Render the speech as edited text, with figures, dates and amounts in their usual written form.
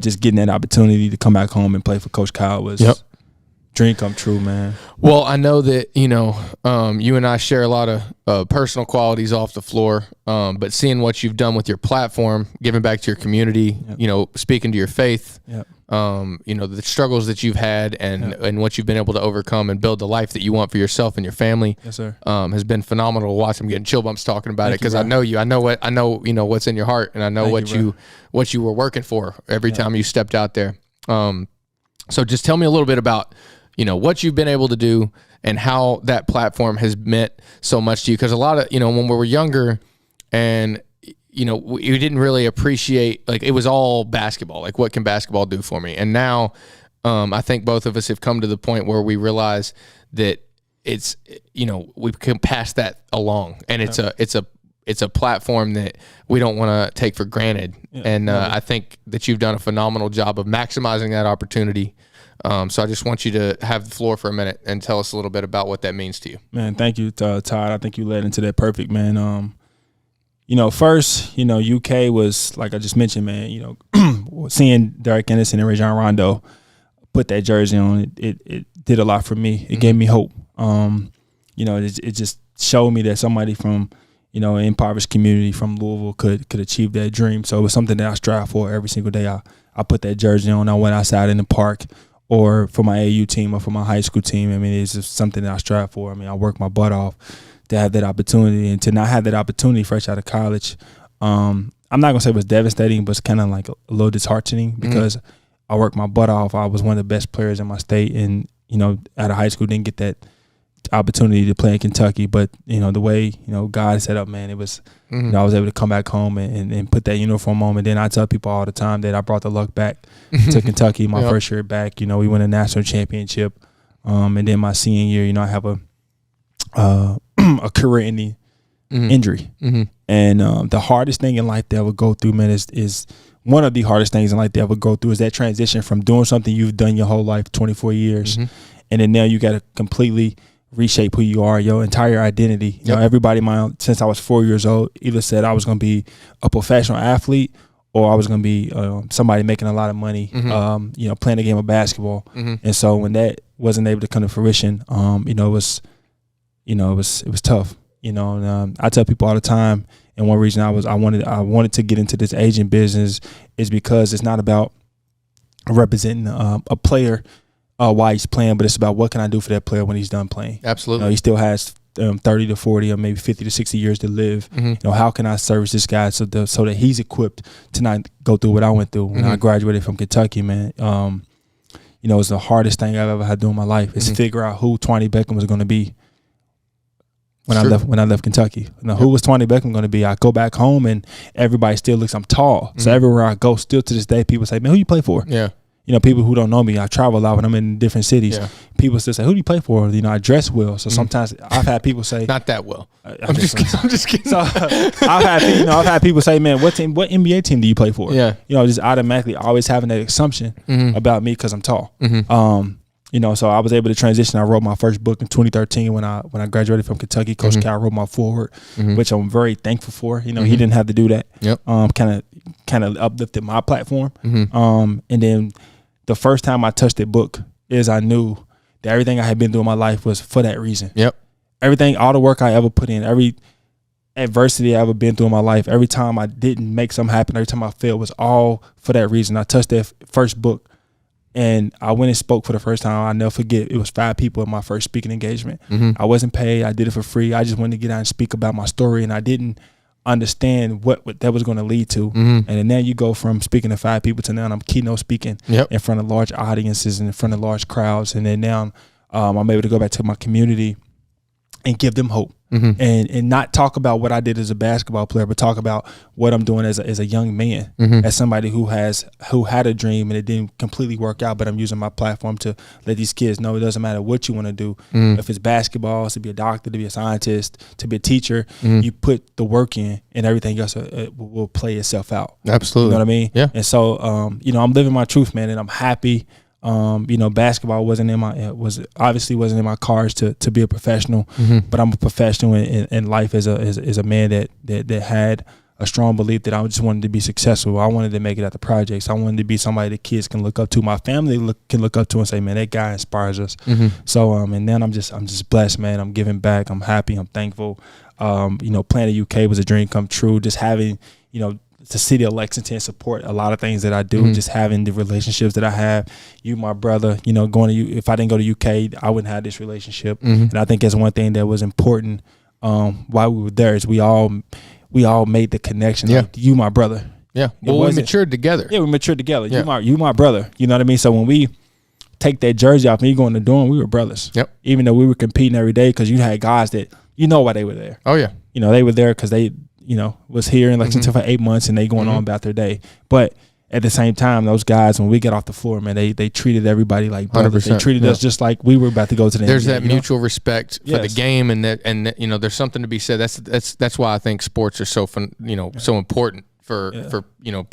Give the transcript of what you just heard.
just getting that opportunity to come back home and play for Coach Kyle was dream come true, man. Well, I know that, you know, you and I share a lot of personal qualities off the floor, but seeing what you've done with your platform, giving back to your community, you know, speaking to your faith, you know, the struggles that you've had and what you've been able to overcome and build the life that you want for yourself and your family, yes, sir. Has been phenomenal to watch. I'm getting chill bumps talking about it because I know you. I know, you know, what's in your heart, and I know what you were working for every time you stepped out there. So just tell me a little bit about, you know, what you've been able to do and how that platform has meant so much to you. Because a lot of, you know, when we were younger and, you know, we didn't really appreciate, like, it was all basketball. Like, what can basketball do for me? And now I think both of us have come to the point where we realize that it's, you know, we can pass that along. And it's a platform that we don't want to take for granted. And I think that you've done a phenomenal job of maximizing that opportunity. So I just want you to have the floor for a minute and tell us a little bit about what that means to you. Man, thank you, Todd. I think you led into that perfect, man. You know, first, you know, UK was, like I just mentioned, man, you know, seeing Derek Anderson and Rajon Rondo put that jersey on, it did a lot for me. It gave me hope. You know, it just showed me that somebody from, you know, an impoverished community from Louisville could achieve that dream. So it was something that I strive for every single day. I put that jersey on. I went outside in the park, or for my AU team or for my high school team. I mean, it's just something that I strive for. I mean, I work my butt off to have that opportunity, and to not have that opportunity fresh out of college, I'm not going to say it was devastating, but it's kind of like a little disheartening because I worked my butt off. I was one of the best players in my state, and, you know, out of high school, didn't get that opportunity to play in Kentucky. But, you know, the way, you know, God set up, man, it was, you know, I was able to come back home and put that uniform on. And then I tell people all the time that I brought the luck back to Kentucky my first year back. You know, we won a national championship. And then my senior year, you know, I have a career-ending injury. And the hardest thing in life that I would go through, man, is one of the hardest things in life that I would go through is that transition from doing something you've done your whole life, 24 years, and then now you got to completely reshape who you are, your entire identity. You know, everybody, since I was 4 years old, either said I was going to be a professional athlete or I was going to be somebody making a lot of money, you know, playing a game of basketball. And so when that wasn't able to come to fruition, you know, it was tough. You know, and, I tell people all the time, and one reason I wanted to get into this agent business is because it's not about representing a player while he's playing, but it's about what can I do for that player when he's done playing. Absolutely. You know, he still has 30 to 40 or maybe 50 to 60 years to live. You know, how can I service this guy so that he's equipped to not go through what I went through when I graduated from Kentucky, man. You know, it's the hardest thing I've ever had to do in my life is figure out who Twany Beckham was going to be when I left Kentucky. You know, who was Twany Beckham going to be? I go back home and everybody still looks, I'm tall. So everywhere I go, still to this day, people say, man, who you play for? Yeah. You know, people who don't know me, I travel a lot when I'm in different cities. People still say, who do you play for? You know, I dress well. So sometimes I've had people say, not that well. I'm just kidding. So I've had people say, man, what NBA team do you play for? Yeah. You know, just automatically always having that assumption about me because I'm tall. You know, so I was able to transition. I wrote my first book in 2013 when I graduated from Kentucky. Coach Cal wrote my foreword, which I'm very thankful for. You know, he didn't have to do that. Kind of uplifted my platform. And then the first time I touched that book is I knew that everything I had been through in my life was for that reason. Everything, all the work I ever put in, every adversity I ever been through in my life, every time I didn't make something happen, every time I failed was all for that reason. I touched that first book. And I went and spoke for the first time. I'll never forget. It was 5 people in my first speaking engagement. I wasn't paid. I did it for free. I just wanted to get out and speak about my story, and I didn't understand what that was going to lead to. And then now you go from speaking to 5 people to now I'm keynote speaking in front of large audiences and in front of large crowds. And then now I'm able to go back to my community and give them hope. And not talk about what I did as a basketball player, but talk about what I'm doing as a young man, as somebody who had a dream and it didn't completely work out, but I'm using my platform to let these kids know it doesn't matter what you want to do. If it's basketball, it's to be a doctor, to be a scientist, to be a teacher, you put the work in and everything else will play itself out. Absolutely. You know what I mean? Yeah. And so, you know, I'm living my truth, man, and I'm happy. You know, basketball wasn't in my cards to be a professional, but I'm a professional in life as a man that had a strong belief that I just wanted to be successful. I wanted to make it at the projects. I wanted to be somebody the kids can look up to. My family can look up to and say, man, that guy inspires us. So, and then I'm just blessed, man. I'm giving back. I'm happy. I'm thankful. You know, playing the UK was a dream come true. Just having, you know, the city of Lexington support a lot of things that I do. Just having the relationships that I have. You, my brother, you know, if I didn't go to UK, I wouldn't have this relationship. And I think that's one thing that was important while we were there is we all made the connection. Yeah. Like, you, my brother. Yeah. Well, we matured together. Yeah, we matured together. Yeah. You my brother. You know what I mean? So when we take that jersey off and you go in the dorm, we were brothers. Yep. Even though we were competing every day, because you had guys that you know why they were there. Oh yeah. You know, they were there because they, you know, was here in Lexington for 8 months and they going on about their day. But at the same time, those guys, when we get off the floor, man, they treated everybody like brothers. They treated us just like we were about to go to the There's NBA, that mutual respect for the game, and you know, there's something to be said. That's why I think sports are so fun, you know, so important for you know,